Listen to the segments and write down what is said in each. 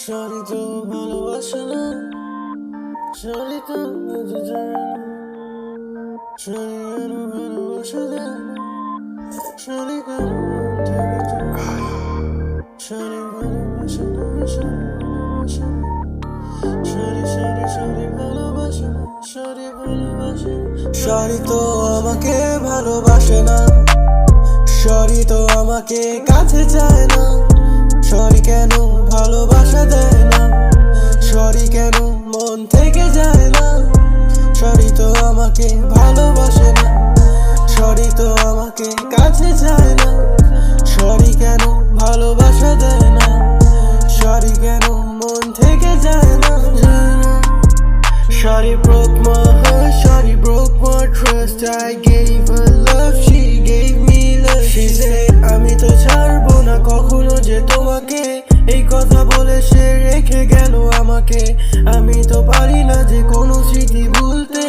Shawty তো ভালোবাসে না, Shawty তো বুঝে যায় না, Shawty কেন ভালোবাসে না, Shawty কেন মন থেকে যায় না, Shawty ভালোবাসে না, Shawty ভালোবাসে না, Shawty ভালোবাসে না, Shawty তো আমাকে ভালোবাসে না, Shawty তো আমাকে কাছে চায় না, Shawty কেন ভালোবাসা দেয় না, Shawty কেন মন থেকে যায় না, Shawty তো আমাকে ভালোবাসে না, Shawty তো আমাকে কাছে চায় না, Shawty কেন ভালোবাসা দেয় না, Shawty কেন মন থেকে যায় না, Shawty broke my heart, Shawty broke my trust. I gave her love, she gave me love. She said আমি তো ছাড়বো না কখনো যে তোমাকে, এই কথা বলে সে রেখে গেল আমাকে। আমি তো পারি না যে কোনো স্মৃতি ভুলতে,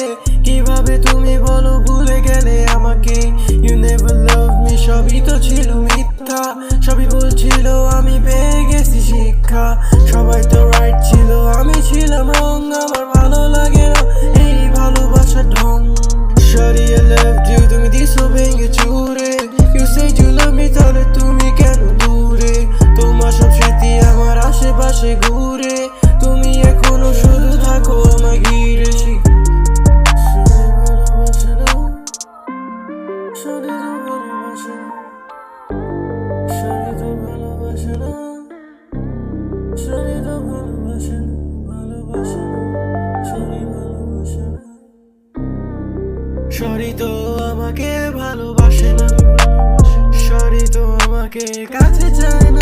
কিভাবে তুমি বলো ভুলে গেলে আমাকে। You never loved me, সবই তো ছিল মিথ্যা, সবই ভুল ছিল, আমি পেয়ে গেছি শিক্ষা। সবাই তো রাইট ছিল, আমি ছিলাম রং, আমার ভালো লাগে না এই ভালোবাসার ঢং। Shawty I loved you, তুমি দিছো ভেঙে চুরে। You said you love me, তাহলে তুমি কেন দূরে? তোমার সব স্মৃতি আমার আশেপাশে ঘুরে, তুমি এখনো শুধু থাকো আমার ঘিরে। Shawty ভালোবাসে না, Shawty তো ভালোবাসে না, Shawty তো ভালোবাসে না, ভালোবাসে না, Shawty ভালোবাসে না, Shawty তো আমাকে ভালোবাসে না, Shawty তো আমাকে কাছে চায় না।